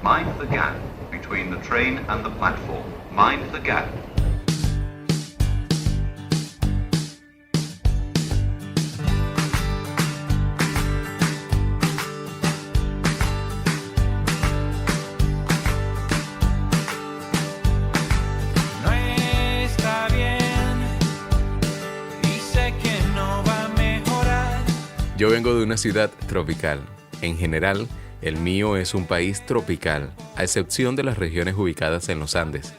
Mind the gap between the train and the platform. Mind the gap. No está bien y sé que no va a mejorar. Yo vengo de una ciudad tropical. En general, el mío es un país tropical, a excepción de las regiones ubicadas en los Andes.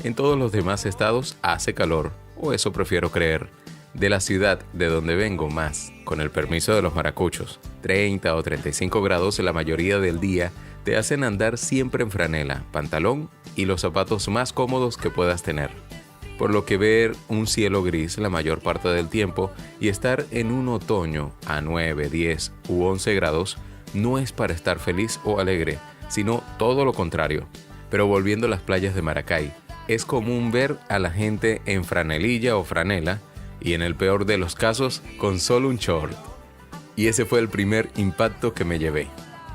En todos los demás estados hace calor, o eso prefiero creer. De la ciudad de donde vengo más, con el permiso de los maracuchos, 30 o 35 grados la mayoría del día te hacen andar siempre en franela, pantalón y los zapatos más cómodos que puedas tener. Por lo que ver un cielo gris la mayor parte del tiempo y estar en un otoño a 9, 10 u 11 grados no es para estar feliz o alegre, sino todo lo contrario. Pero volviendo a las playas de Maracay, es común ver a la gente en franelilla o franela y en el peor de los casos con solo un short. Y ese fue el primer impacto que me llevé.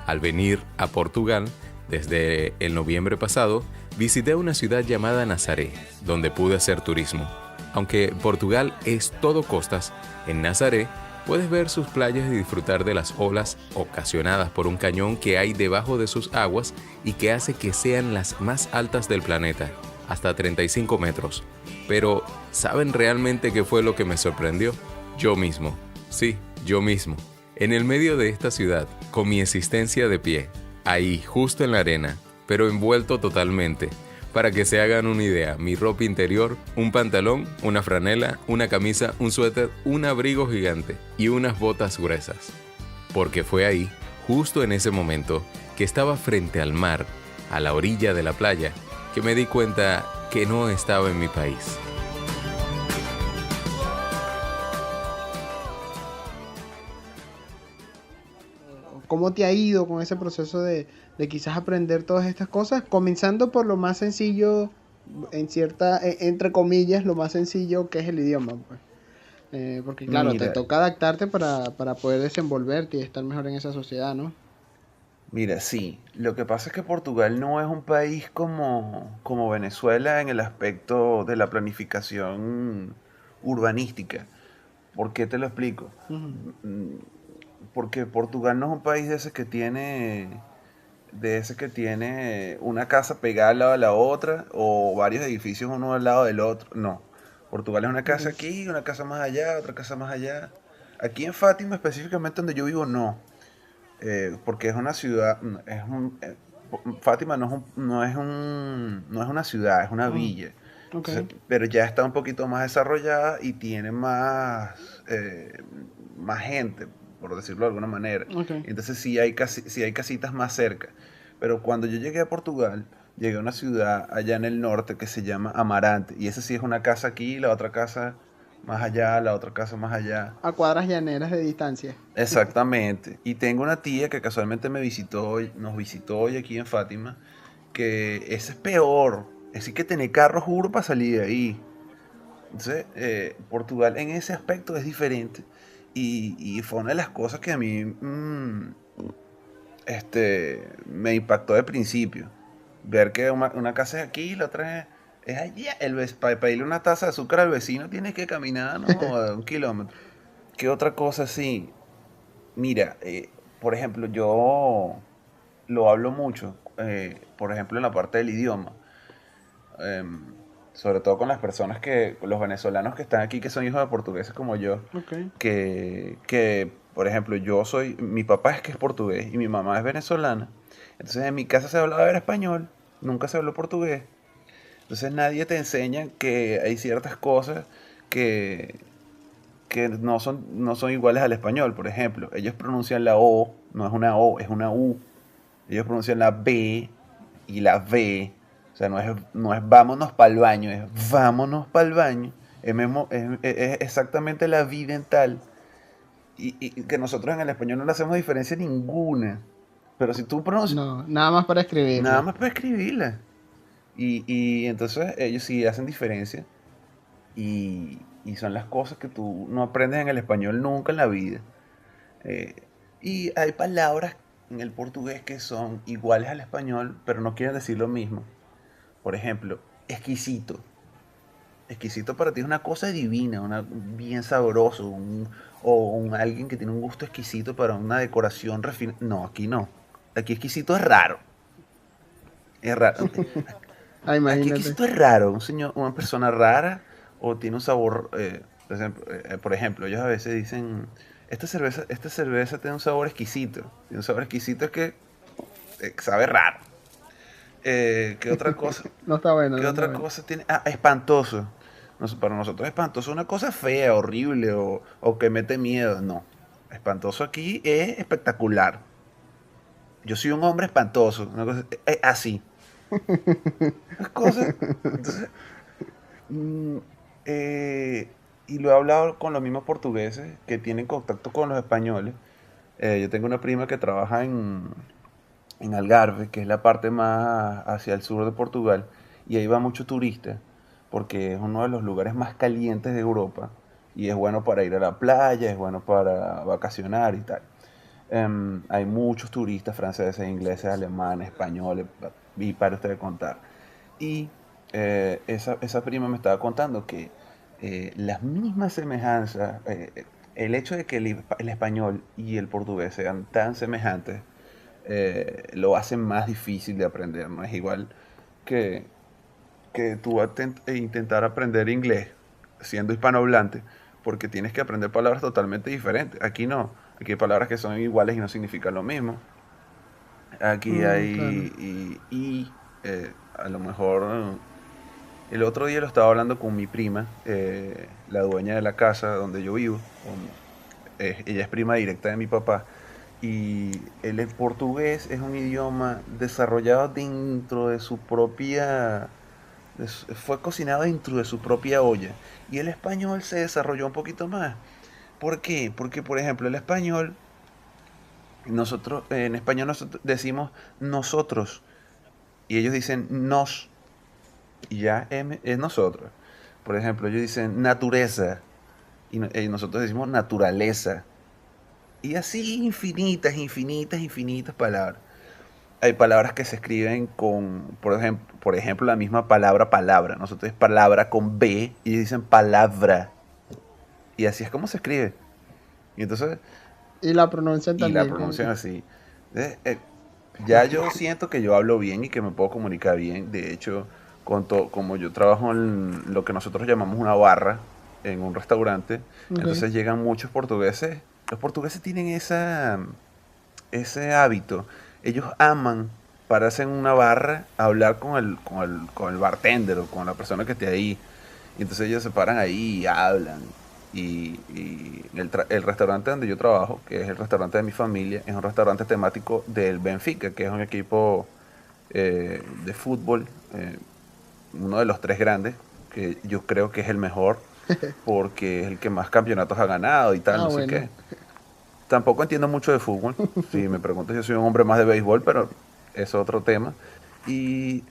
Al venir a Portugal, desde el noviembre pasado, visité una ciudad llamada Nazaré, donde pude hacer turismo. Aunque Portugal es todo costas, en Nazaré puedes ver sus playas y disfrutar de las olas ocasionadas por un cañón que hay debajo de sus aguas y que hace que sean las más altas del planeta, hasta 35 metros. Pero, ¿saben realmente qué fue lo que me sorprendió? Yo mismo. Sí, yo mismo. En el medio de esta ciudad, con mi existencia de pie, ahí, justo en la arena, pero envuelto totalmente. Para que se hagan una idea, mi ropa interior, un pantalón, una franela, una camisa, un suéter, un abrigo gigante y unas botas gruesas. Porque fue ahí, justo en ese momento, que estaba frente al mar, a la orilla de la playa, que me di cuenta que no estaba en mi país. ¿Cómo te ha ido con ese proceso de quizás aprender todas estas cosas? Comenzando por lo más sencillo, entre comillas, lo más sencillo que es el idioma, pues. Porque claro, te Mira, toca adaptarte para poder desenvolverte y estar mejor en esa sociedad, ¿no? mira, sí. Lo que pasa es que Portugal no es un país como Venezuela en el aspecto de la planificación urbanística. ¿Por qué te lo explico? Ujú. Mm, Porque Portugal no es un país de ese que tiene una casa pegada al lado de la otra o varios edificios uno al lado del otro. No. Portugal es una casa Ok. aquí, una casa más allá, otra casa más allá. Aquí en Fátima, específicamente donde yo vivo, no. Porque es una ciudad, Fátima no es una ciudad, es una Ah, villa. ok. Entonces, pero ya está un poquito más desarrollada y tiene más gente, por decirlo de alguna manera. Ok. Entonces sí hay casitas más cerca. Pero cuando yo llegué a Portugal, llegué a una ciudad allá en el norte que se llama Amarante. Y esa sí es una casa aquí, la otra casa más allá, la otra casa más allá. A cuadras llaneras de distancia. Exactamente. Y tengo una tía que casualmente nos visitó hoy aquí en Fátima, que ese es peor. Es decir, que tener carro, juro, para salir de ahí. Entonces, Portugal en ese aspecto es diferente. Y fue una de las cosas que a mí me impactó de principio. Ver que una casa es aquí, la otra es allá. Para pedirle una taza de azúcar al vecino tienes que caminar, ¿no? 1 kilómetro. ¿Qué otra cosa sí? Mira, por ejemplo, yo lo hablo mucho, por ejemplo, en la parte del idioma, em, sobre todo con las personas los venezolanos que están aquí, que son hijos de portugueses como yo, Ok. por ejemplo, mi papá es que es portugués y mi mamá es venezolana, entonces en mi casa se hablaba era español, nunca se habló portugués, entonces nadie te enseña que hay ciertas cosas que, que no son iguales al español. Por ejemplo, ellos pronuncian la O, no es una O, es una U. Ellos pronuncian la B y la V. O sea, no es vámonos para el baño, es vámonos para el baño. Es exactamente la V dental. Y que nosotros en el español no le hacemos diferencia ninguna. Pero si tú pronuncias, No, nada más para nada escribirla. más para escribirla. Y entonces ellos sí hacen diferencia. Y son las cosas que tú no aprendes en el español nunca en la vida. Eh, y hay palabras en el portugués que son iguales al español, pero no quieren decir lo mismo. Por ejemplo, exquisito. Exquisito para ti es una cosa divina, bien sabroso, alguien que tiene un gusto exquisito para una decoración refinada. No, aquí no. Aquí exquisito es raro. Es raro. Ah, Aquí imagínate. exquisito es raro. Una persona rara o tiene un sabor. Por ejemplo, ellos a veces dicen, esta cerveza tiene un sabor exquisito. Tiene un sabor exquisito es que sabe raro. ¿Qué otra cosa? No está bueno, ¿Qué no está otra bueno. cosa tiene? Ah, espantoso. Para nosotros espantoso es una cosa fea, horrible o que mete miedo. No. Espantoso aquí es espectacular. Yo soy un hombre espantoso. Una cosa, así. Las cosas. Entonces, mm, eh, y lo he hablado con los mismos portugueses que tienen contacto con los españoles. Yo tengo una prima que trabaja en Algarve, que es la parte más hacia el sur de Portugal, y ahí va mucho turista, porque es uno de los lugares más calientes de Europa, y es bueno para ir a la playa, es bueno para vacacionar y tal. Hay muchos turistas franceses, ingleses, alemanes, españoles, y para usted contar. Y esa prima me estaba contando que las mismas semejanzas, el hecho de que el español y el portugués sean tan semejantes, lo hacen más difícil de aprender. No es igual que, que tú intentar aprender inglés siendo hispanohablante, porque tienes que aprender palabras totalmente diferentes. Aquí no. Aquí hay palabras que son iguales y no significan lo mismo. Aquí Claro. hay a lo mejor el otro día lo estaba hablando con mi prima, la dueña de la casa donde yo vivo. Ella es prima directa de mi papá. Y el portugués es un idioma desarrollado dentro de su propia... fue cocinado dentro de su propia olla. Y el español se desarrolló un poquito más. ¿Por qué? Porque, por ejemplo, el español, nosotros, en español nosotros decimos nosotros. Y ellos dicen nos. Y ya es nosotros. Por ejemplo, ellos dicen naturaleza. Y nosotros decimos naturaleza. Y así infinitas, infinitas, infinitas palabras. Hay palabras que se escriben con, por ejemplo, la misma palabra palabra. Nosotros es palabra con B y ellos dicen palabra. Y así es como se escribe. Y entonces, Y la pronuncian y la también. pronuncian así. Entonces, ya yo siento que yo hablo bien y que me puedo comunicar bien. De hecho, como yo trabajo en lo que nosotros llamamos una barra en un restaurante, Ok. entonces llegan muchos portugueses. Los portugueses tienen ese hábito. Ellos aman pararse en una barra a hablar con el bartender o con la persona que esté ahí. Y entonces ellos se paran ahí y hablan. Y el restaurante donde yo trabajo, que es el restaurante de mi familia, es un restaurante temático del Benfica, que es un equipo de fútbol, uno de los tres grandes, que yo creo que es el mejor, porque es el que más campeonatos ha ganado y tal, Ah, no sé bueno. qué. Tampoco entiendo mucho de fútbol. Si me preguntas, yo soy un hombre más de béisbol, pero es otro tema. Y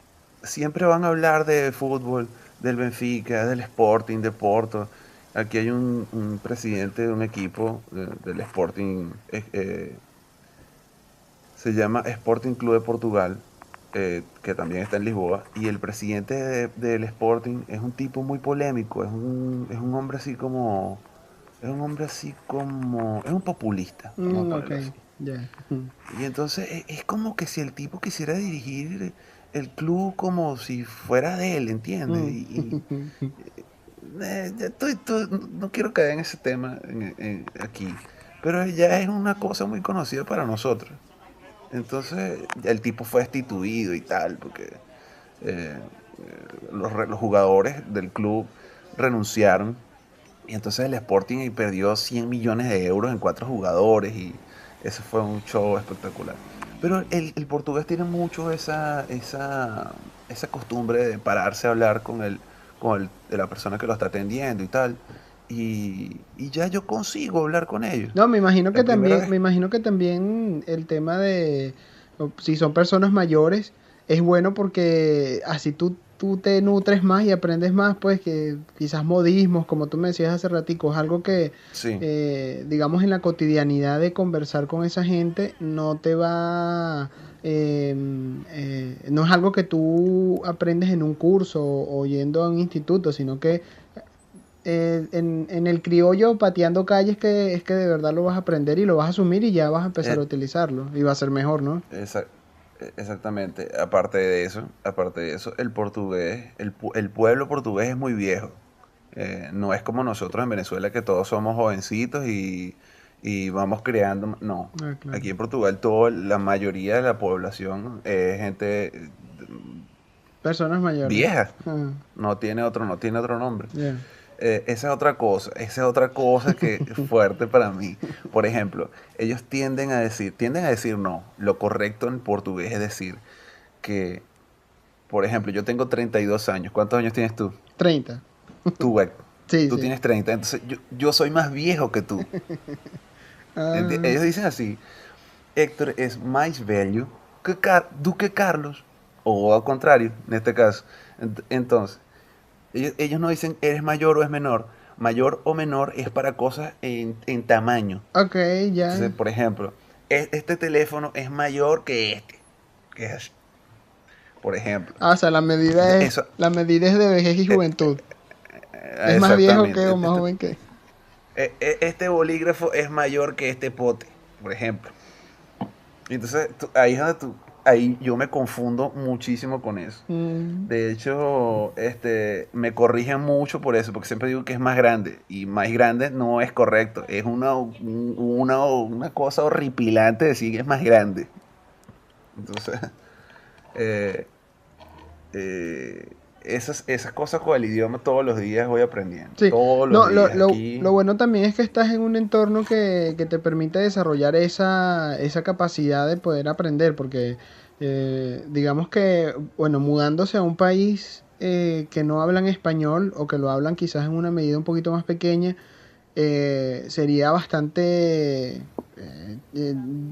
siempre van a hablar de fútbol, del Benfica, del Sporting, de Porto. Aquí hay un presidente de un equipo del Sporting, se llama Sporting Club de Portugal, que también está en Lisboa. Y el presidente del Sporting es un tipo muy polémico, es un hombre así como... Es un populista, vamos a Ok, ponerlo así. ya. Y entonces es como que si el tipo quisiera dirigir el club como si fuera de él, ¿entiendes? No quiero caer en ese tema aquí, pero ya es una cosa muy conocida para nosotros. Entonces el tipo fue destituido y tal, porque eh, los jugadores del club renunciaron y entonces el Sporting perdió 100 millones de euros en 4 jugadores y eso fue un show espectacular. Pero el portugués tiene mucho esa costumbre de pararse a hablar de la persona que lo está atendiendo y tal. Y ya yo consigo hablar con ellos. No, me imagino La que primera también, vez, me imagino que también el tema de si son personas mayores es bueno porque así tú tú te nutres más y aprendes más, pues que quizás modismos, como tú me decías hace ratico, es algo que, Sí, digamos, en la cotidianidad de conversar con esa gente no te va, no es algo que tú aprendes en un curso o yendo a un instituto, sino que en el criollo pateando calles que es que de verdad lo vas a aprender y lo vas a asumir y ya vas a empezar a eh, utilizarlo y va a ser mejor, ¿no? esa- exactamente. Aparte de eso, el portugués, el pueblo portugués es muy viejo. No es como nosotros en Venezuela que todos somos jovencitos y vamos creando. No, Ah, claro. aquí en Portugal la mayoría de la población es gente Personas mayores. vieja. Ah, No tiene otro nombre. ya. Esa es otra cosa que es fuerte para mí. Por ejemplo, ellos tienden a decir no. Lo correcto en portugués es decir que, por ejemplo, yo tengo 32 años. ¿Cuántos años tienes tú? 30. Tú, Héctor. Sí, Tú sí. tienes 30. Entonces, yo soy más viejo que tú. Ah, Ellos dicen así, Héctor es más velho do que Carlos. O al contrario, en este caso. Entonces, ellos no dicen eres mayor o es menor. Mayor o menor es para cosas en tamaño. ok, Entonces, ya. por ejemplo, este teléfono es mayor que este. Que es así, por ejemplo. Ah, o sea, Eso, la medida es de vejez y juventud. Es más viejo que exactamente. o más joven que. Este bolígrafo es mayor que este pote, por ejemplo. Entonces, ahí yo me confundo muchísimo con eso. Mm, De hecho, me corrigen mucho por eso, porque siempre digo que es más grande. Y más grande no es correcto. Es una cosa horripilante decir que es más grande. Entonces, eh, esas cosas con el idioma todos los días voy aprendiendo. sí. Todos No, los días. Aquí, lo bueno también es que estás en un entorno que te permite desarrollar esa capacidad de poder aprender, porque digamos que, bueno, mudándose a un país que no hablan español o que lo hablan quizás en una medida un poquito más pequeña, sería bastante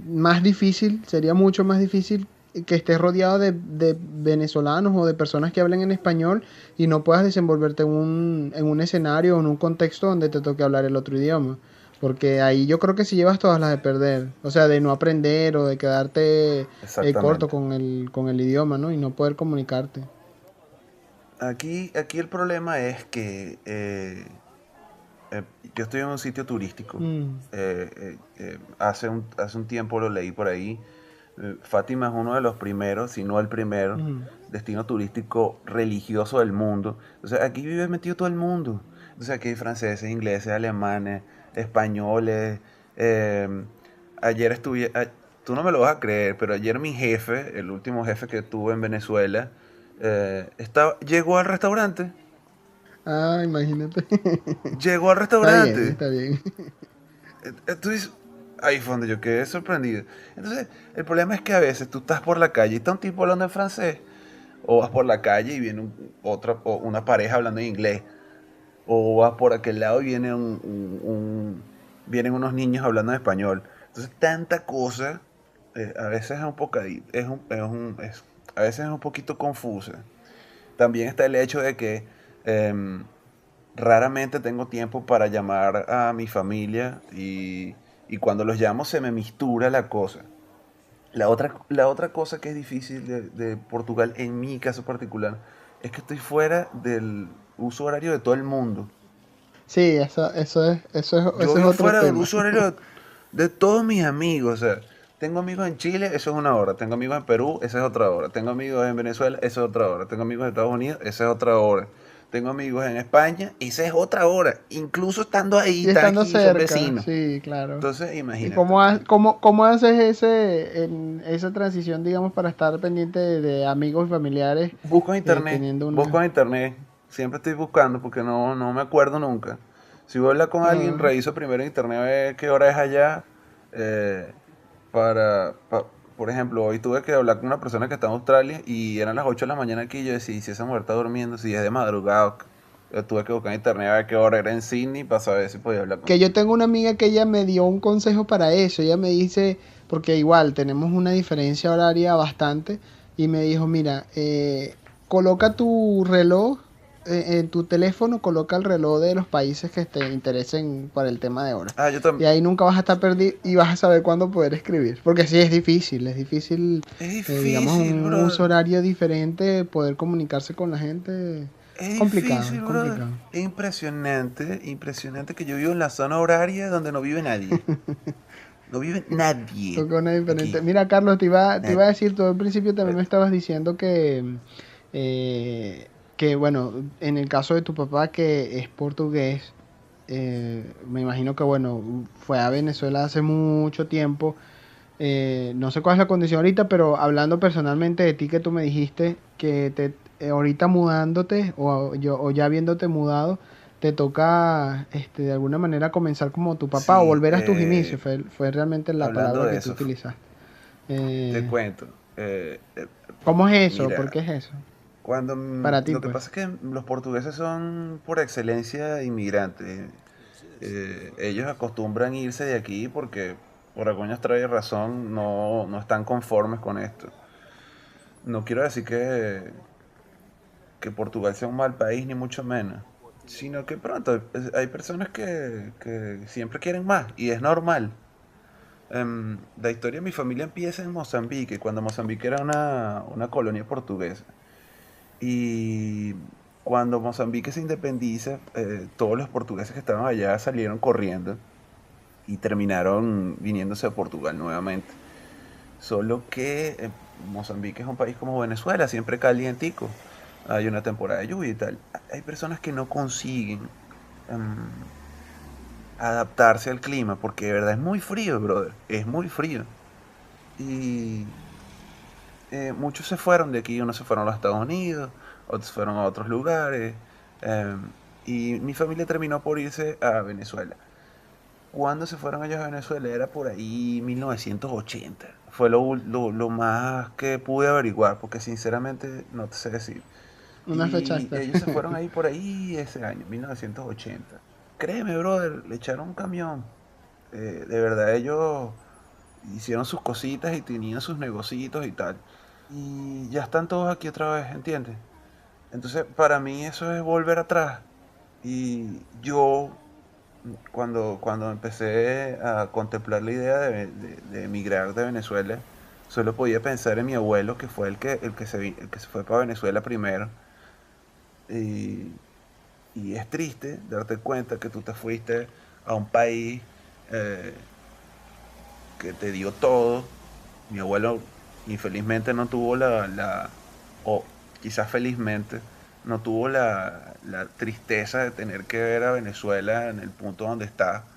más difícil, sería mucho más difícil que estés rodeado de venezolanos o de personas que hablen en español y no puedas desenvolverte en un escenario o en un contexto donde te toque hablar el otro idioma. Porque ahí yo creo que si llevas todas las de perder, o sea, de no aprender o de quedarte corto exactamente. con el idioma, ¿no? Y no poder comunicarte. Aquí el problema es que yo estoy en un sitio turístico. Mm, Hace un tiempo lo leí por ahí. Fátima es uno de los primeros, si no el primero, mm. destino turístico religioso del mundo. O sea, aquí vive metido todo el mundo. Entonces aquí hay franceses, ingleses, alemanes, españoles. Ayer estuve, tú no me lo vas a creer, pero ayer mi jefe, el último jefe que tuve en Venezuela, llegó al restaurante. Ah, imagínate. Llegó al Está bien, restaurante. está bien. Entonces, ahí fue donde yo quedé sorprendido. Entonces, el problema es que a veces tú estás por la calle y está un tipo hablando en francés, o vas por la calle y viene o una pareja hablando en inglés, o vas por aquel lado y vienen unos niños hablando en español. Entonces, tanta cosa, a veces es un poco, a veces es un poquito confusa. También está el hecho de que em, raramente tengo tiempo para llamar a mi familia y cuando los llamo se me mistura la cosa. La otra cosa que es difícil de Portugal, en mi caso particular, es que estoy fuera del uso horario de todo el mundo. Sí, Yo eso es vivo otro fuera del tema. uso horario de todos mis amigos. O sea, tengo amigos en Chile, eso es una hora. Tengo amigos en Perú, esa es otra hora. Tengo amigos en Venezuela, esa es otra hora. Tengo amigos en Estados Unidos, esa es otra hora. Tengo amigos en España, esa es otra hora. Incluso estando ahí, Y están estando aquí, son cerca, vecinos. sí, claro. Entonces, ¿Y imagínate. cómo haces esa transición, digamos, para estar pendiente de amigos y familiares teniendo Busco una... en internet. Siempre estoy buscando porque no me acuerdo nunca. Si voy a hablar con alguien, Ah, reviso primero en internet a ver qué hora es allá. eh, por ejemplo, hoy tuve que hablar con una persona que está en Australia y eran las 8 de la mañana aquí. Y yo decía, "¿Y si esa mujer está durmiendo, si es de madrugada?" Yo tuve que buscar en internet a ver qué hora era en Sydney para saber si podía hablar con que ella. yo tengo una amiga que ella me dio un consejo para eso. Ella me dice, porque igual tenemos una diferencia horaria bastante, y me dijo, mira, coloca tu reloj en tu teléfono, coloca el reloj de los países que te interesen para el tema de hora. Ah, yo Y también. ahí nunca vas a estar perdido y vas a saber cuándo poder escribir. Porque sí, es difícil, Es digamos, difícil, un uso brother. horario diferente, poder comunicarse con la gente. Es Es complicado, difícil, es brother. complicado. Es impresionante, impresionante que yo vivo en la zona horaria donde no vive nadie. No vive nadie Toca una diferente. aquí. Mira, Carlos, te iba a Nadie. decir, tú al principio también me estabas diciendo eh, que, bueno, en el caso de tu papá que es portugués, me imagino que, bueno, fue a Venezuela hace mucho tiempo. No sé cuál es la condición ahorita, pero hablando personalmente de ti que tú me dijiste que ahorita mudándote o ya habiéndote mudado, te toca de alguna manera comenzar como tu papá o Sí, volver a tus inicios, fue realmente la hablando palabra de que tú eso, utilizaste. te Eh, cuento. eh, eh, ¿Cómo es eso? ¿Por Mira, qué es eso? cuando Para ti, lo que pues. pasa es que los portugueses son por excelencia inmigrantes. Ellos acostumbran irse de aquí porque, por alguna extraña razón, no están conformes con esto. No quiero decir que Portugal sea un mal país, ni mucho menos, sino que pronto hay personas que siempre quieren más, y es normal. La historia de mi familia empieza en Mozambique, cuando Mozambique era una colonia portuguesa. Y cuando Mozambique se independiza, todos los portugueses que estaban allá salieron corriendo y terminaron viniéndose a Portugal nuevamente. Solo que Mozambique es un país como Venezuela, siempre calientico. Hay una temporada de lluvia y tal. Hay personas que no consiguen em, adaptarse al clima porque de verdad es muy frío, brother. Es muy frío. Y muchos se fueron de aquí, unos se fueron a los Estados Unidos, otros fueron a otros lugares. em, y mi familia terminó por irse a Venezuela. Cuando se fueron ellos a Venezuela era por ahí 1980. Fue lo más que pude averiguar, porque sinceramente no te sé decir. Una fecha Y exacta. ellos se fueron ahí por ahí ese año, 1980. Créeme, brother, le echaron un camión. De verdad, ellos hicieron sus cositas y tenían sus negocitos y tal. Y ya están todos aquí otra vez, ¿entiendes? Entonces, para mí eso es volver atrás. Y yo cuando empecé a contemplar la idea de emigrar de Venezuela, solo podía pensar en mi abuelo, que fue el que se fue para Venezuela primero. Y, y es triste darte cuenta que tú te fuiste a un país eh, que te dio todo. Mi abuelo infelizmente no tuvo o quizás felizmente, no tuvo la tristeza de tener que ver a Venezuela en el punto donde está,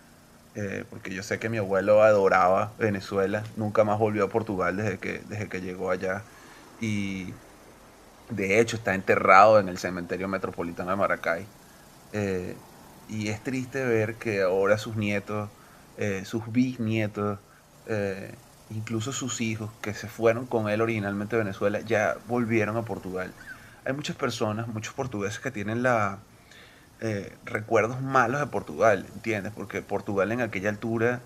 porque yo sé que mi abuelo adoraba Venezuela, nunca más volvió a Portugal desde que llegó allá, y de hecho está enterrado en el cementerio metropolitano de Maracay. Eh, y es triste ver que ahora sus nietos, sus bisnietos, eh, incluso sus hijos que se fueron con él originalmente de Venezuela, ya volvieron a Portugal. Hay muchas personas, muchos portugueses que tienen recuerdos malos de Portugal, ¿entiendes? Porque Portugal en aquella altura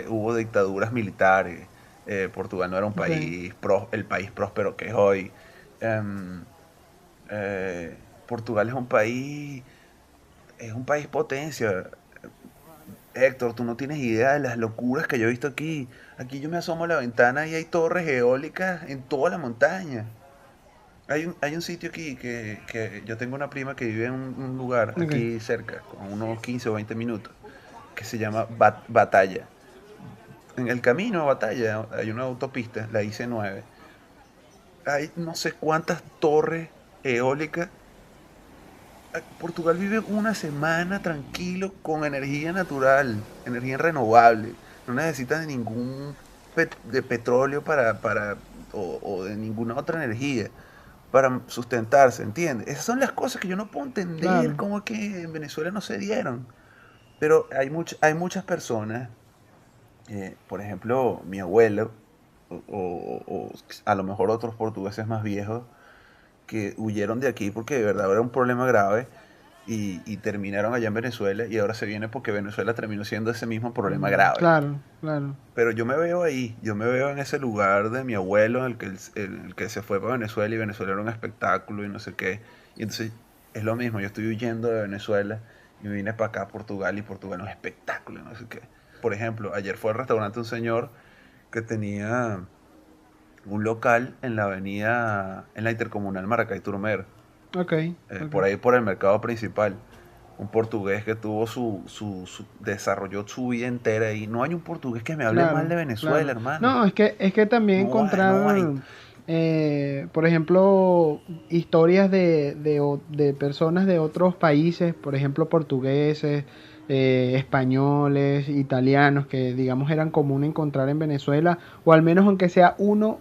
hubo dictaduras militares. Portugal no era un Ok. país, el país próspero que es hoy. Em, Portugal es un país potencia. Héctor, tú no tienes idea de las locuras que yo he visto aquí. Aquí yo me asomo a la ventana y hay torres eólicas en toda la montaña. Hay un sitio aquí que yo tengo una prima que vive en un lugar Ok. aquí cerca, con unos 15 o 20 minutos, que se llama Batalla. En el camino a Batalla hay una autopista, la IC9. Hay no sé cuántas torres eólicas. Portugal vive una semana tranquilo con energía natural, energía renovable. No necesita de ningún de petróleo o de ninguna otra energía para sustentarse, ¿entiendes? Esas son las cosas que yo no puedo entender Claro. cómo es que en Venezuela no se dieron. Pero hay muchas personas, por ejemplo, mi abuelo, o a lo mejor otros portugueses más viejos, que huyeron de aquí porque de verdad era un problema grave y terminaron allá en Venezuela y ahora se viene porque Venezuela terminó siendo ese mismo problema grave. Claro, claro. Pero yo me veo ahí, yo me veo en ese lugar de mi abuelo en el que se fue para Venezuela y Venezuela era un espectáculo y no sé qué. Y entonces es lo mismo, yo estoy huyendo de Venezuela y me vine para acá a Portugal y Portugal es un espectáculo y no sé qué. Por ejemplo, ayer fue al restaurante un señor que tenía un local en la avenida, en la Intercomunal Maracay-Turmer, Ok, por ok. ahí por el mercado principal. Un portugués que tuvo desarrolló su vida entera ahí. No hay un portugués que me hable mal Claro, de Venezuela, claro. hermano. No, es que también No hay. encontrar, por ejemplo, historias de personas de otros países, por ejemplo, portugueses, españoles, italianos, que digamos eran común encontrar en Venezuela, o al menos aunque sea uno,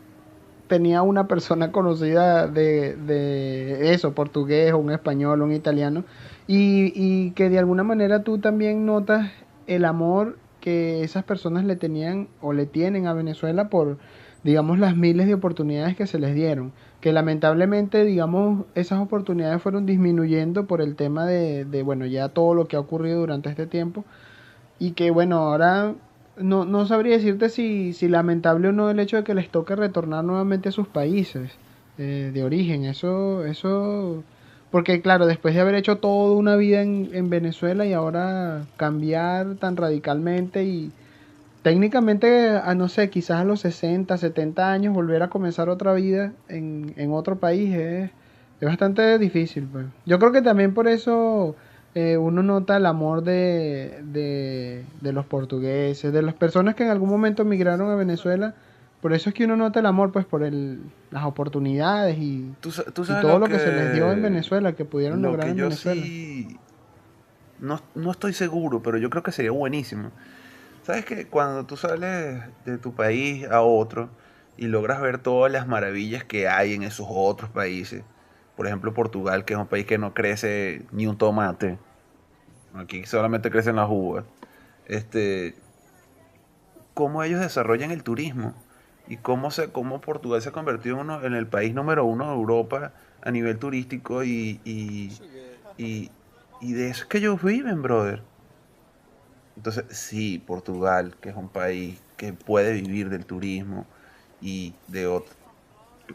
tenía una persona conocida de eso, portugués, o un español, o un italiano, y que de alguna manera tú también notas el amor que esas personas le tenían o le tienen a Venezuela por, digamos, las miles de oportunidades que se les dieron, que lamentablemente, digamos, esas oportunidades fueron disminuyendo por el tema bueno, ya todo lo que ha ocurrido durante este tiempo, y que bueno, ahora no sabría decirte si lamentable o no el hecho de que les toque retornar nuevamente a sus países de origen. Porque claro, después de haber hecho toda una vida en Venezuela y ahora cambiar tan radicalmente y técnicamente, no sé, quizás a los 60 70 años volver a comenzar otra vida en otro país es bastante difícil, pues. Yo creo que también por eso uno nota el amor de los portugueses, de las personas que en algún momento emigraron a Venezuela. Por eso es que uno nota el amor, pues por las oportunidades Tú y sabes todo lo que se les dio en Venezuela, que pudieron lo lograr que en yo Venezuela. sí no estoy seguro, pero yo creo que sería buenísimo. Sabes que cuando tú sales de tu país a otro y logras ver todas las maravillas que hay en esos otros países, por ejemplo Portugal, que es un país que no crece ni un tomate, aquí solamente crecen las uvas, este, cómo ellos desarrollan el turismo y cómo Portugal se ha convertido en el país número uno de Europa a nivel turístico y, y de eso es que ellos viven, brother. Entonces, sí, Portugal, que es un país que puede vivir del turismo y de otro.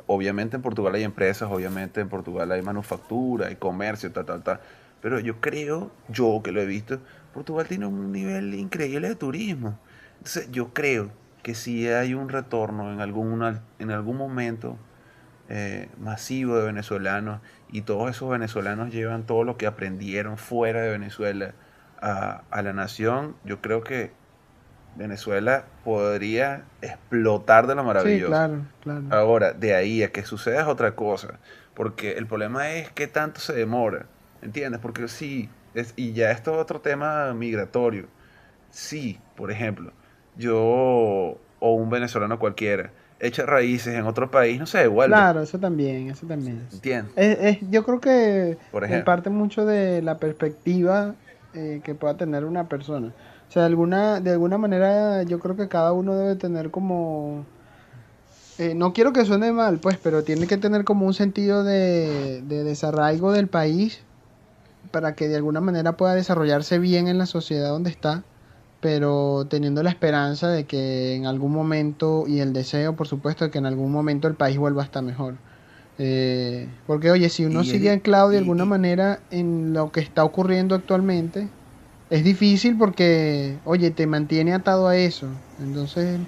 Obviamente en Portugal hay empresas, obviamente en Portugal hay manufactura, hay comercio, tal, tal, tal. Pero yo creo, yo que lo he visto, Portugal tiene un nivel increíble de turismo. Entonces, yo creo que si hay un retorno en algún momento masivo de venezolanos y todos esos venezolanos llevan todo lo que aprendieron fuera de Venezuela a la nación, yo creo que Venezuela podría explotar de lo Sí, maravilloso. claro, claro. Ahora, de ahí a que suceda es otra cosa, porque el problema es qué tanto se demora, ¿entiendes? Porque sí, y ya esto es otro tema migratorio. Sí, por ejemplo, yo o un venezolano cualquiera echa raíces en otro país, no se devuelve, Claro, eso también, eso también. ¿entiendes? Yo creo que Por en ejemplo, parte mucho de la perspectiva que pueda tener una persona. O sea, de alguna manera yo creo que cada uno debe tener como, no quiero que suene mal, pues, pero tiene que tener como un sentido de desarraigo del país para que de alguna manera pueda desarrollarse bien en la sociedad donde está, pero teniendo la esperanza de que en algún momento, y el deseo, por supuesto, de que en algún momento el país vuelva a estar mejor. Porque, oye, si uno y, sigue es- anclado de y, alguna y manera en lo que está ocurriendo actualmente, es difícil porque, oye, te mantiene atado a eso. Entonces,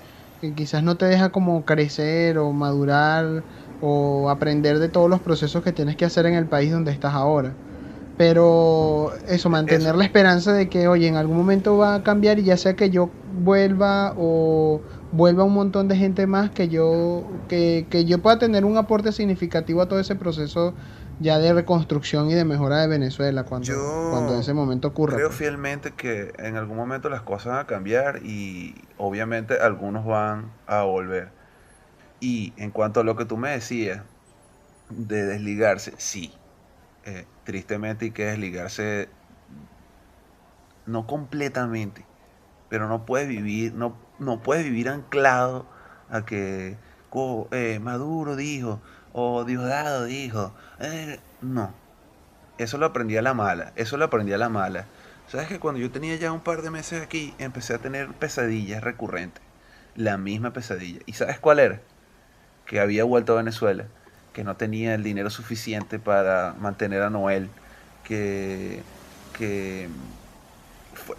quizás no te deja como crecer o madurar o aprender de todos los procesos que tienes que hacer en el país donde estás ahora. Pero eso, mantener eso, la esperanza de que, oye, en algún momento va a cambiar y ya sea que yo vuelva o vuelva un montón de gente más, que yo pueda tener un aporte significativo a todo ese proceso ya de reconstrucción y de mejora de Venezuela cuando yo ese momento ocurra, creo pues. fielmente que en algún momento las cosas van a cambiar y obviamente algunos van a volver. Y en cuanto a lo que tú me decías de desligarse, sí, tristemente hay que desligarse, no completamente, pero no puedes vivir anclado a que Maduro dijo o Diosdado dijo. No, eso lo aprendí a la mala, eso lo aprendí a la mala. Sabes que cuando yo tenía ya un par de meses aquí, empecé a tener pesadillas recurrentes, la misma pesadilla. ¿Y sabes cuál era? Que había vuelto a Venezuela, que no tenía el dinero suficiente para mantener a Noel, que, que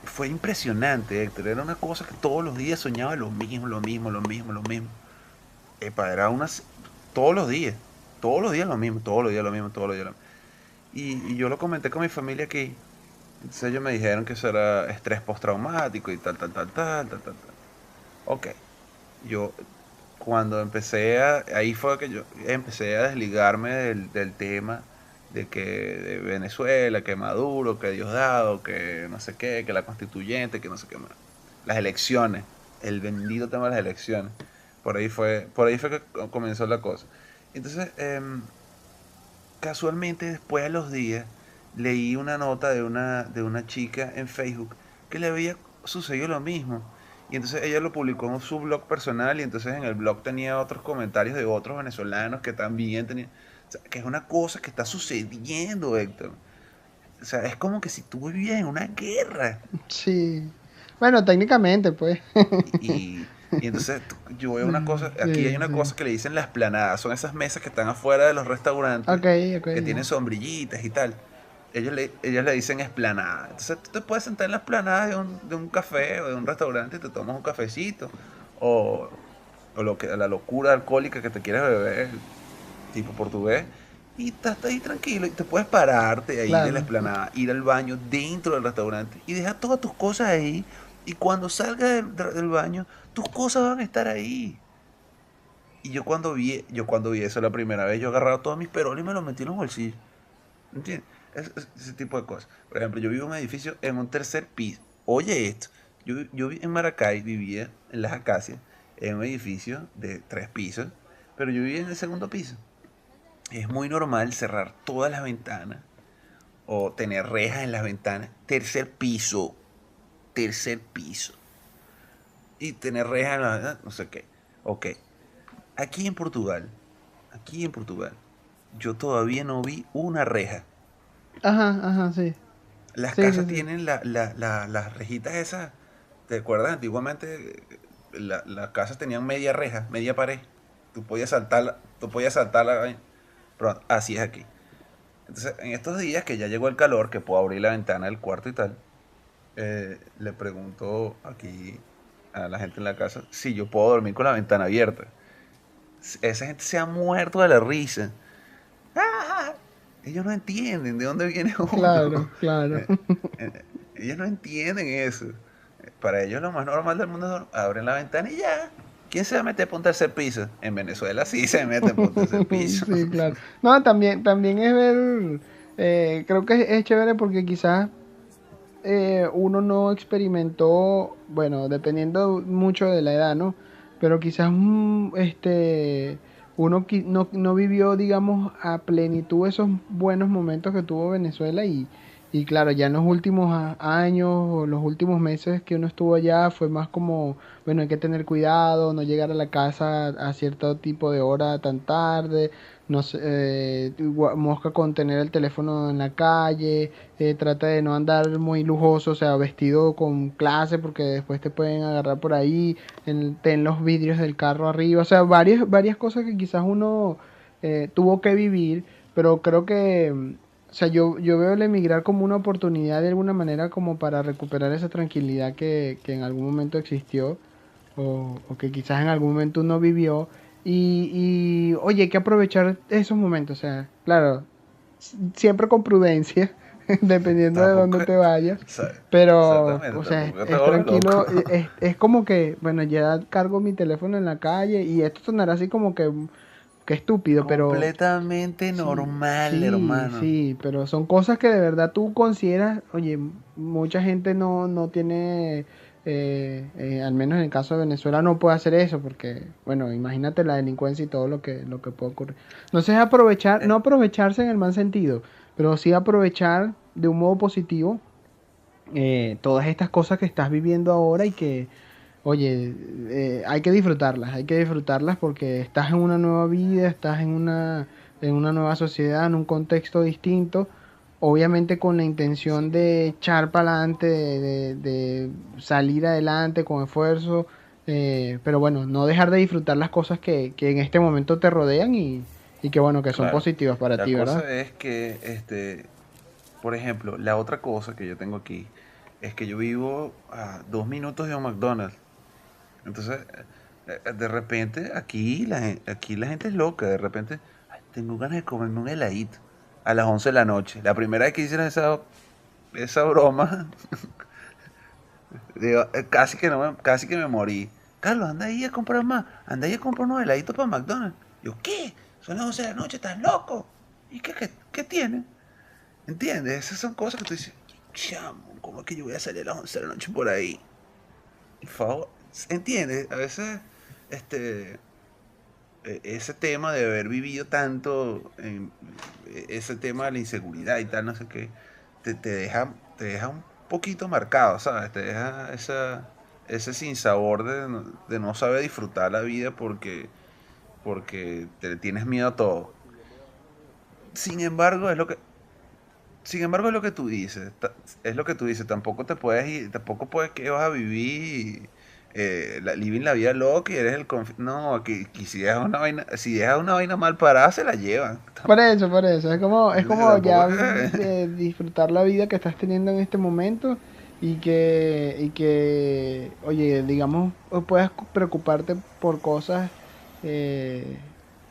fue impresionante, Héctor. Era una cosa que todos los días soñaba lo mismo, lo mismo, lo mismo, lo mismo. Epa, era unas, todos los días lo mismo, todos los días lo mismo, todos los días lo mismo. Y yo lo comenté con mi familia aquí. Entonces ellos me dijeron que eso era estrés postraumático y tal, tal, tal, tal, tal, tal, tal. Ok, yo cuando ahí fue que yo empecé a desligarme del tema de que de Venezuela, que Maduro, que Diosdado, que no sé qué, que la constituyente, que no sé qué más. Las elecciones, el bendito tema de las elecciones. Por ahí fue que comenzó la cosa. Entonces, casualmente después de los días leí una nota de una chica en Facebook que le había sucedido lo mismo. Y entonces ella lo publicó en su blog personal y entonces en el blog tenía otros comentarios de otros venezolanos que también tenían... O sea, que es una cosa que está sucediendo, Héctor. O sea, es como que si tú vivías en una guerra. Sí. Bueno, técnicamente, pues. Y entonces yo veo una cosa, aquí hay Sí, una sí. cosa que le dicen las planadas, son esas mesas que están afuera de los restaurantes, Ok, ok. que tienen sombrillitas y tal. Ellos le dicen esplanada. Entonces tú te puedes sentar en la esplanada de un café o de un restaurante y te tomas un cafecito. O, la locura alcohólica que te quieres beber, tipo portugués. Y estás ahí tranquilo y te puedes pararte ahí de la Claro. esplanada, ir al baño dentro del restaurante y dejar todas tus cosas ahí. Y cuando salgas del baño, tus cosas van a estar ahí. Y yo cuando vi eso la primera vez, yo agarraba todos mis peroles y me los metí en los bolsillos. ¿Entiendes? Ese tipo de cosas. Por ejemplo, yo vivo en un edificio en un tercer piso. Oye esto, yo en Maracay vivía en Las Acacias, en un edificio de 3 pisos, pero yo vivía en el segundo piso. Es muy normal cerrar todas las ventanas o tener rejas en las ventanas. Tercer piso. Y tener rejas en las ventanas, no sé qué. Ok. Aquí en Portugal, aquí en Portugal, yo todavía no vi una reja. Ajá, ajá, sí. Las Sí, sí, casas sí. tienen las rejitas esas. ¿Te acuerdas? Antiguamente las casas tenían media reja, media pared. Tú podías saltarla. Pero así es aquí. Entonces, en estos días que ya llegó el calor, que puedo abrir la ventana del cuarto y tal, le pregunto aquí a la gente en la casa si yo puedo dormir con la ventana abierta. Esa gente se ha muerto de la risa. ¡Ah! Ellos no entienden de dónde viene Claro, uno. claro. Eh, Ellos no entienden eso. Para ellos lo más normal del mundo es abren la ventana y ya. ¿Quién se va a meter por un tercer piso? En Venezuela sí se meten por un tercer piso. Sí, claro. No, también es ver, creo que es chévere porque quizás uno no experimentó, bueno, dependiendo mucho de la edad, ¿no? Pero quizás uno no vivió, digamos, a plenitud esos buenos momentos que tuvo Venezuela y claro, ya en los últimos años o los últimos meses que uno estuvo allá fue más como, bueno, hay que tener cuidado, no llegar a la casa a cierto tipo de hora tan tarde, no sé, mosca con tener el teléfono en la calle, trata de no andar muy lujoso, o sea, vestido con clase porque después te pueden agarrar por ahí, ten los vidrios del carro arriba, o sea, varias cosas que quizás uno tuvo que vivir, pero creo que, o sea, yo veo el emigrar como una oportunidad de alguna manera como para recuperar esa tranquilidad que en algún momento existió o que quizás en algún momento uno vivió. Oye, hay que aprovechar esos momentos, o sea, claro, siempre con prudencia, dependiendo de dónde Tampoco, te vayas, pero, exactamente, o sea, tampoco te es vuelves loco. tranquilo, es como que, bueno, ya cargo mi teléfono en la calle y esto sonará así como que estúpido, pero Completamente sí, normal, sí, hermano. sí, pero son cosas que de verdad tú consideras, oye, mucha gente no tiene, al menos en el caso de Venezuela, no puede hacer eso, porque, bueno, imagínate la delincuencia y todo lo que puede ocurrir. Entonces aprovechar, no Eh, aprovecharse en el mal sentido, pero sí aprovechar de un modo positivo todas estas cosas que estás viviendo ahora y que, oye, hay que disfrutarlas porque estás en una nueva vida, estás en una nueva sociedad, en un contexto distinto. obviamente con la intención de echar para adelante, de salir adelante con esfuerzo, pero bueno, no dejar de disfrutar las cosas que en este momento te rodean y que bueno, que son Claro. positivas para La ti, ¿verdad? cosa es que, por ejemplo, la otra cosa que yo tengo aquí es que yo vivo a 2 minutos de un McDonald's. Entonces, de repente, aquí la gente es loca. De repente, "Ay, tengo ganas de comerme un heladito a las 11 de la noche". La primera vez que hicieron esa broma, digo, casi que me morí. Carlos, anda ahí a comprar más. Anda ahí a comprar unos heladitos para McDonald's. Yo, ¿qué? Son las 11 de la noche, ¿estás loco? ¿Y qué tiene? ¿Entiendes? Esas son cosas que tú dices, chamo, ¿cómo es que yo voy a salir a las 11 de la noche por ahí? Por favor, ¿entiendes? A veces, este, ese tema de haber vivido tanto, ese tema de la inseguridad y tal, no sé qué, te deja un poquito marcado, ¿sabes? Te deja ese sinsabor de no saber disfrutar la vida porque te tienes miedo a todo. Sin embargo, sin embargo, es lo que tú dices, es lo que tú dices, tampoco te puedes ir, tampoco puedes que vas a vivir living la vida loca y eres no, aquí si dejas una vaina mal parada se la llevan. Por eso, es como Tampoco ya es que... disfrutar la vida que estás teniendo en este momento y que, oye, digamos, puedas preocuparte por cosas, eh,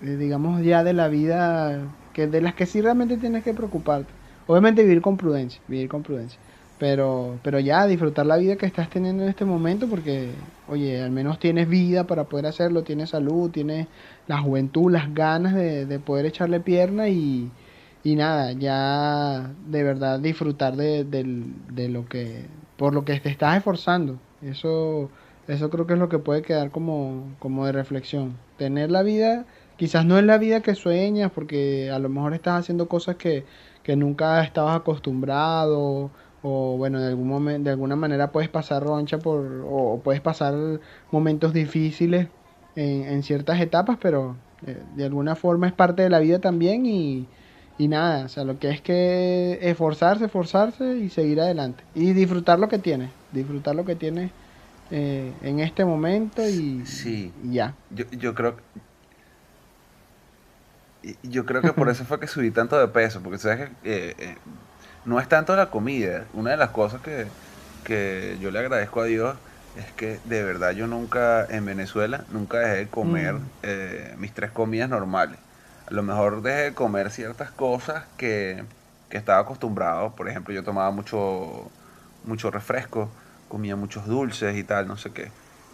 digamos, ya de la vida, que de las que sí realmente tienes que preocuparte. Obviamente vivir con prudencia, pero ya disfrutar la vida que estás teniendo en este momento porque, oye, al menos tienes vida para poder hacerlo, tienes salud, tienes la juventud, las ganas de poder echarle pierna y nada, ya de verdad disfrutar de lo que, por lo que te estás esforzando. Eso creo que es lo que puede quedar como de reflexión. Tener la vida, quizás no es la vida que sueñas, porque a lo mejor estás haciendo cosas que nunca estabas acostumbrado, o bueno, de algún momento, de alguna manera puedes pasar roncha o puedes pasar momentos difíciles en ciertas etapas, pero de alguna forma es parte de la vida también y nada, o sea, lo que es que esforzarse, esforzarse y seguir adelante. Y disfrutar lo que tienes en este momento Sí, y ya. yo creo, yo creo que por eso fue que subí tanto de peso, porque sabes que no es tanto la comida. Una de las cosas que yo le agradezco a Dios es que de verdad yo nunca en Venezuela, nunca dejé de comer Mm, mis 3 comidas normales. A lo mejor dejé de comer ciertas cosas que estaba acostumbrado. Por ejemplo, yo tomaba mucho refresco, comía muchos dulces y tal, no sé qué.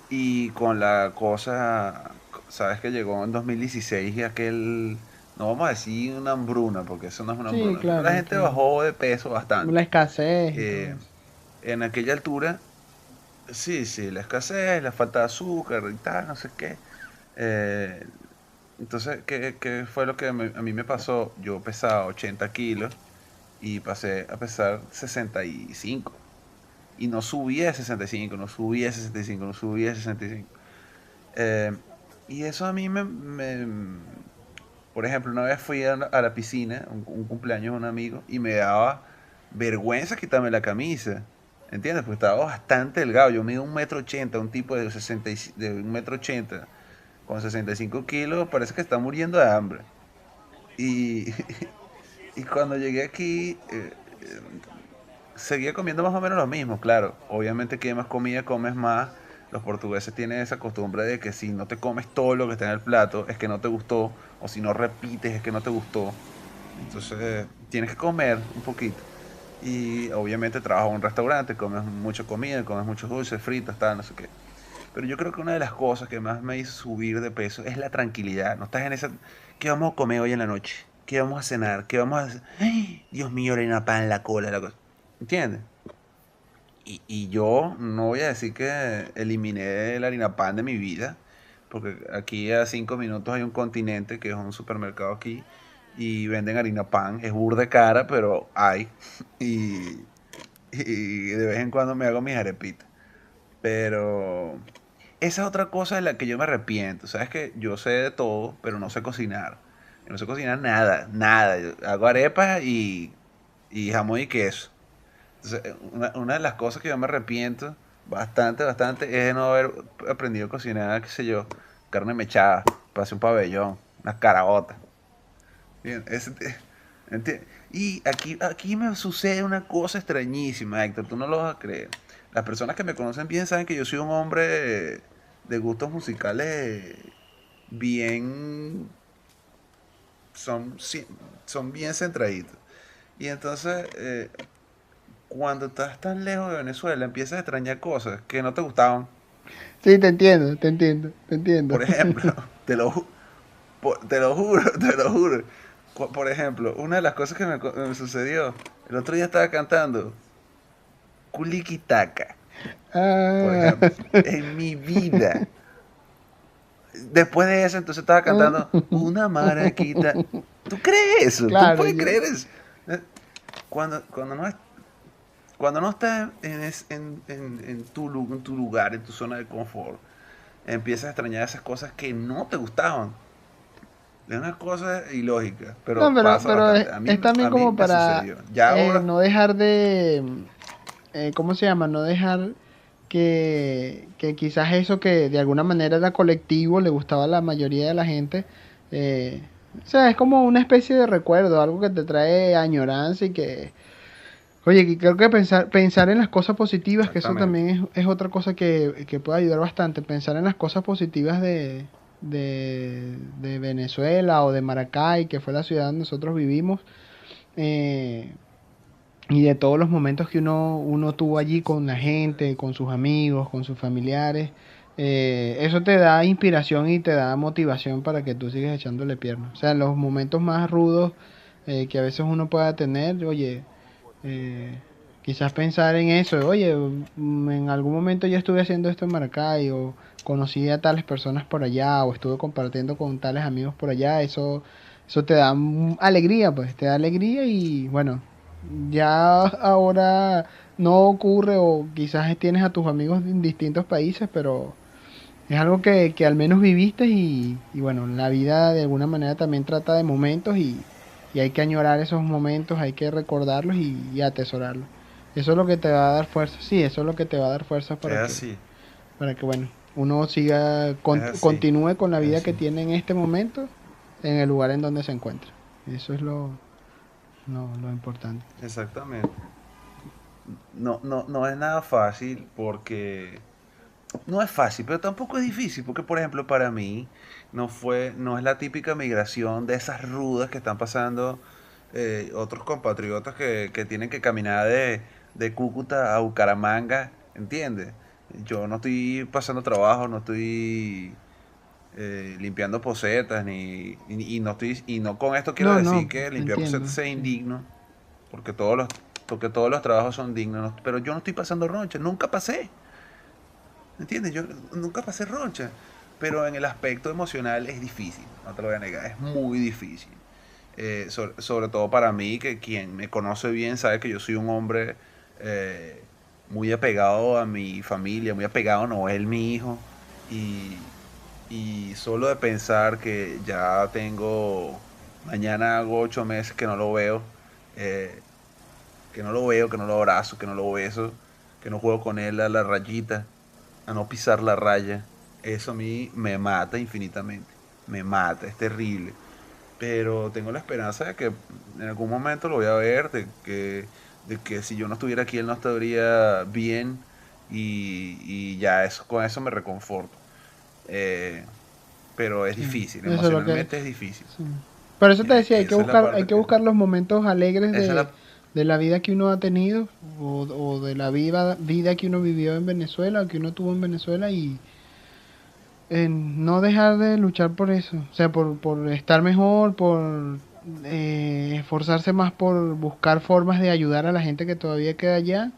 Y con la cosa, sabes que llegó en 2016 y no vamos a decir una hambruna, porque eso no es una sí, hambruna, pero la claro, gente bajó de peso la bastante. escasez y todo Eh, eso. en aquella altura, sí, sí, la escasez, la falta de azúcar y tal, no sé qué. Eh, entonces, ¿qué fue lo que a mí me pasó? Yo pesaba 80 kilos y pasé a pesar 65. Y no subía a 65, no subía a 65, no subía a 65. Eh, y eso a mí por ejemplo, una vez fui a la piscina, un cumpleaños de un amigo, y me daba vergüenza quitarme la camisa. ¿Entiendes? Porque estaba bastante delgado. Yo mido 1,80 m, un tipo de 1,80 m con 65 kilos, parece que está muriendo de hambre. Y, y cuando llegué aquí, seguía comiendo más o menos lo mismo, claro. Obviamente que más comida comes más. Los portugueses tienen esa costumbre de que si no te comes todo lo que está en el plato es que no te gustó, o si no repites es que no te gustó. Entonces tienes que comer un poquito. Y obviamente trabajas en un restaurante, comes mucha comida, comes muchos dulces, fritas, tal, no sé qué. Pero yo creo que una de las cosas que más me hizo subir de peso es la tranquilidad. No estás en esa... ¿Qué vamos a comer hoy en la noche? ¿Qué vamos a cenar? ¿Qué vamos a hacer? ¡Ay! Dios mío, la harina pan en la cola, la cosa. ¿Entiendes? Y yo no voy a decir que eliminé la harina pan de mi vida, porque aquí a 5 minutos hay un Continente, que es un supermercado aquí, y venden harina pan. Es burda cara, pero hay. Y, y de vez en cuando me hago mis arepitas. Pero esa es otra cosa de la que yo me arrepiento. Sabes que yo sé de todo, pero no sé cocinar. Yo no sé cocinar nada, nada. Yo hago arepas y y jamón y queso. Entonces, una de las cosas que yo me arrepiento bastante es de no haber aprendido a cocinar, qué sé yo, carne mechada, para hacer un pabellón, unas caraotas. Bien, y aquí me sucede una cosa extrañísima, Héctor, tú no lo vas a creer. Las personas que me conocen bien saben que yo soy un hombre de gustos musicales bien, sí, son bien centraditos. Y entonces, cuando estás tan lejos de Venezuela, empiezas a extrañar cosas que no te gustaban. Sí, te entiendo, te entiendo, te entiendo. Por ejemplo, te lo juro, te lo juro. Por ejemplo, una de las cosas que me sucedió, el otro día estaba cantando Kulikitaka, por Ah, ejemplo, en mi vida. Después de eso, entonces estaba cantando Una maraquita. ¿Tú crees eso? ¿Tú claro, puedes creer eso? Eh, Cuando no, cuando no estás en tu lugar, en tu zona de confort, empiezas a extrañar esas cosas que no te gustaban. Es una cosa ilógica, no, pero pasa pero bastante. A es mí, también a mí como me para sucedió. Ya ahora, no dejar de, ¿cómo se llama? No dejar que quizás eso que de alguna manera era colectivo, le gustaba a la mayoría de la gente. eh, o sea, es como una especie de recuerdo, algo que te trae añoranza y que, oye, que creo que pensar en las cosas positivas, que eso exactamente. también es otra cosa que puede ayudar bastante, pensar en las cosas positivas de Venezuela o de Maracay, que fue la ciudad donde nosotros vivimos. eh, y de todos los momentos que uno tuvo allí con la gente, con sus amigos, con sus familiares. Eso te da inspiración y te da motivación para que tú sigas echándole piernas. O sea, en los momentos más rudos que a veces uno pueda tener, oye, eh, quizás pensar en eso, oye, en algún momento yo estuve haciendo esto en Maracay o conocí a tales personas por allá o estuve compartiendo con tales amigos por allá, eso te da alegría, pues, te da alegría y bueno, ya ahora no ocurre o quizás tienes a tus amigos en distintos países, pero es algo que al menos viviste y bueno, la vida de alguna manera también trata de momentos y hay que añorar esos momentos, hay que recordarlos y atesorarlos. Eso es lo que te va a dar fuerza, sí, eso es lo que te va a dar fuerza Es así, para que bueno, uno siga, es así, continúe con la es vida que así. tiene en este momento en el lugar en donde se encuentra. Eso es lo importante. Exactamente. No es nada fácil porque no es fácil, pero tampoco es difícil, porque por ejemplo para mí no es la típica migración de esas rudas que están pasando otros compatriotas que tienen que caminar de Cúcuta a Bucaramanga, ¿entiendes? Yo no estoy pasando trabajo, no estoy limpiando posetas, y no con esto quiero No, decir no, que te limpiar posetas entiendo, sea sí. indigno, porque todos los trabajos son dignos, pero yo no estoy pasando roncha, nunca pasé. ¿Entiendes? Yo nunca pasé roncha, pero en el aspecto emocional es difícil, no te lo voy a negar, es muy difícil. Sobre todo para mí, que quien me conoce bien sabe que yo soy un hombre eh, muy apegado a mi familia, muy apegado a Noel, mi hijo, y, y solo de pensar que ya tengo, mañana hago 8 meses que no lo veo, eh, que no lo abrazo, que no lo beso, que no juego con él a la rayita, a no pisar la raya, eso a mí me mata infinitamente. Me mata, es terrible. Pero tengo la esperanza de que en algún momento lo voy a ver, de que si yo no estuviera aquí, él no estaría bien. Y ya eso, con eso me reconforto. Eh, pero es Sí, difícil, eso es lo que emocionalmente es difícil. sí. Por eso te decía, Esa es la hay parte que que... buscar los momentos alegres Esa es la... de la vida que uno ha tenido o de la vida que uno vivió en Venezuela o que uno tuvo en Venezuela y no dejar de luchar por eso, o sea, por estar mejor, por esforzarse más por buscar formas de ayudar a la gente que todavía queda allá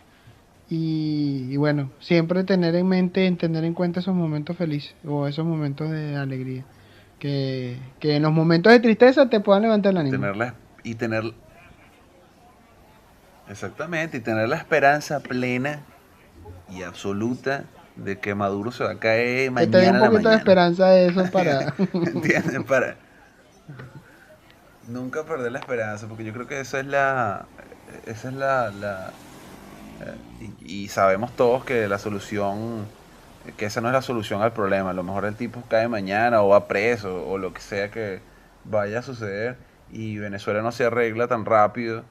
y bueno, siempre tener en mente, tener en cuenta esos momentos felices o esos momentos de alegría. Que en los momentos de tristeza te puedan levantar el Y ánimo. tener... Exactamente, y tener la esperanza plena y absoluta de que Maduro se va a caer Que te dé un mañana en la poquito de mañana. esperanza eso para... ¿Entiendes? Para nunca perder la esperanza, porque yo creo que esa es esa es y sabemos todos que la solución, que esa no es la solución al problema. A lo mejor el tipo cae mañana o va preso o lo que sea que vaya a suceder y Venezuela no se arregla tan rápido,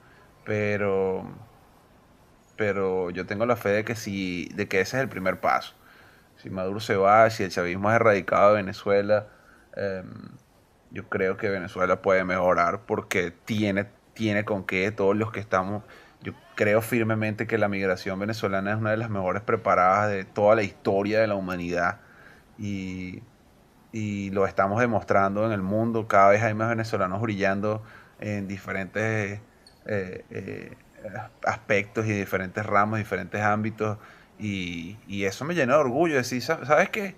pero, pero yo tengo la fe de que de que ese es el primer paso. Si Maduro se va, si el chavismo es erradicado de Venezuela, eh, yo creo que Venezuela puede mejorar porque tiene con qué. Todos los que estamos, yo creo firmemente que la migración venezolana es una de las mejores preparadas de toda la historia de la humanidad y, y lo estamos demostrando en el mundo. Cada vez hay más venezolanos brillando en diferentes aspectos y diferentes ramos, diferentes ámbitos y eso me llena de orgullo. Decir, ¿sabes qué?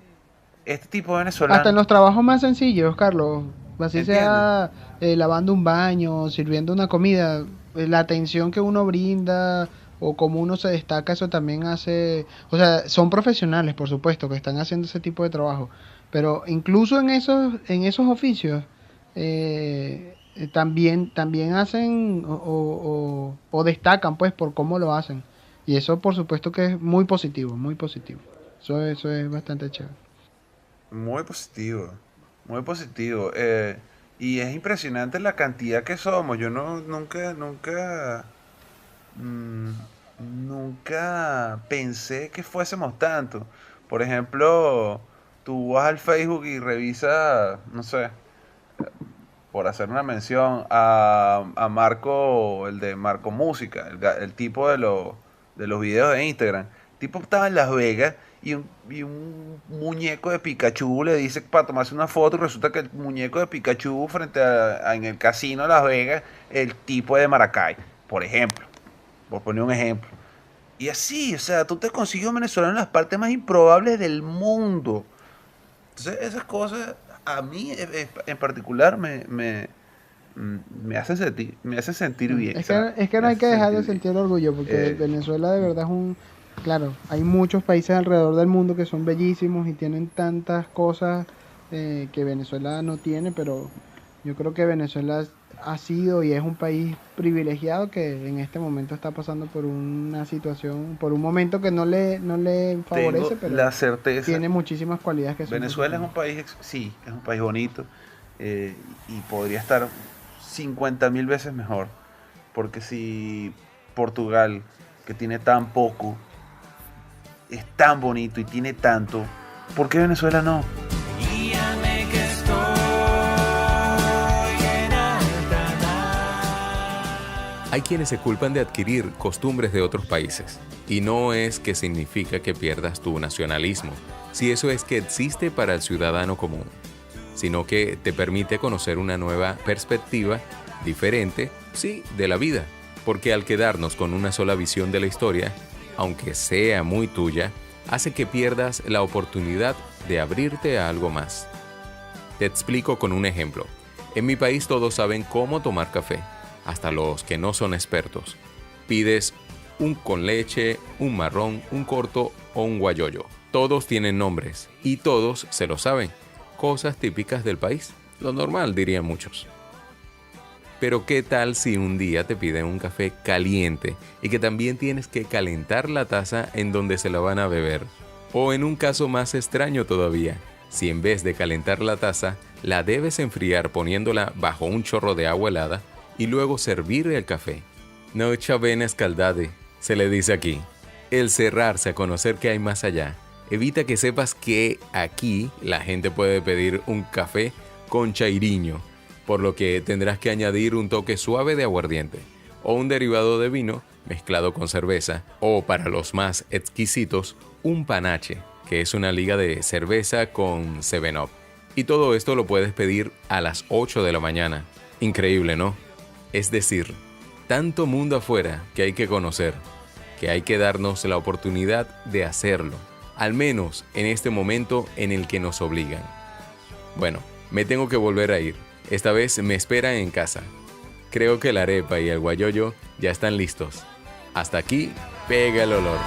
Este tipo de Hasta en venezolano, los trabajos más sencillos, Carlos, así ¿entiendes? sea lavando un baño, sirviendo una comida, la atención que uno brinda o cómo uno se destaca, eso también hace, o sea, son profesionales, por supuesto, que están haciendo ese tipo de trabajo, pero incluso en esos oficios también hacen o destacan, pues, por cómo lo hacen. Y eso, por supuesto, que es muy positivo, muy positivo. Eso es bastante chévere. Muy positivo, muy positivo. Y es impresionante la cantidad que somos. Yo mm, nunca pensé que fuésemos tanto. Por ejemplo, tú vas al Facebook y revisas, no sé, por hacer una mención, a Marco, el de Marco Música, el tipo de los videos de Instagram. El tipo estaba en Las Vegas y un muñeco de Pikachu le dice para tomarse una foto y resulta que el muñeco de Pikachu frente en el casino de Las Vegas, el tipo es de Maracay, por ejemplo, por poner un ejemplo. Y así, o sea, tú te consigues un venezolano en las partes más improbables del mundo. Entonces, esas cosas a mí en particular me hacen sentir bien. O sea, Es que me no hay hace que dejar de sentir bien. sentir orgullo, porque Eh, Venezuela de verdad es un... Claro, hay muchos países alrededor del mundo que son bellísimos y tienen tantas cosas que Venezuela no tiene, pero yo creo que Venezuela ha sido y es un país privilegiado que en este momento está pasando por una situación, por un momento que no le favorece, tengo pero la certeza, tiene muchísimas cualidades que son Venezuela es positivas. un país, sí, es un país bonito y podría estar 50.000 veces mejor. Porque si Portugal, que tiene tan poco, es tan bonito y tiene tanto, ¿por qué Venezuela no? Guíame que estoy en alta mar. Hay quienes se culpan de adquirir costumbres de otros países. Y no es que significa que pierdas tu nacionalismo, si eso es que existe para el ciudadano común, sino que te permite conocer una nueva perspectiva diferente, sí, de la vida. Porque al quedarnos con una sola visión de la historia, aunque sea muy tuya, hace que pierdas la oportunidad de abrirte a algo más. Te explico con un ejemplo. En mi país todos saben cómo tomar café, hasta los que no son expertos. Pides un con leche, un marrón, un corto o un guayoyo. Todos tienen nombres y todos se lo saben. Cosas típicas del país, lo normal dirían muchos. Pero ¿qué tal si un día te piden un café caliente y que también tienes que calentar la taza en donde se la van a beber? O en un caso más extraño todavía, si en vez de calentar la taza, la debes enfriar poniéndola bajo un chorro de agua helada y luego servir el café. No chavena escaldade, se le dice aquí. El cerrarse a conocer qué hay más allá evita que sepas que aquí la gente puede pedir un café con chairiño, por lo que tendrás que añadir un toque suave de aguardiente o un derivado de vino mezclado con cerveza o, para los más exquisitos, un panache, que es una liga de cerveza con 7-Up. Y todo esto lo puedes pedir a las 8 de la mañana. Increíble, ¿no? Es decir, tanto mundo afuera que hay que conocer, que hay que darnos la oportunidad de hacerlo, al menos en este momento en el que nos obligan. Bueno, me tengo que volver a ir. Esta vez me espera en casa. Creo que la arepa y el guayoyo ya están listos. Hasta aquí, pega el olor.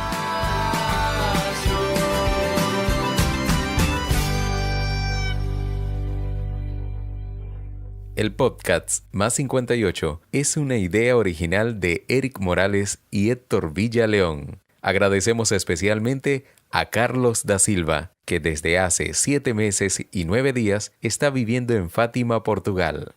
El podcast Más 58 es una idea original de Eric Morales y Héctor Villaleón. Agradecemos especialmente a Carlos da Silva, que desde hace 7 meses y 9 días está viviendo en Fátima, Portugal.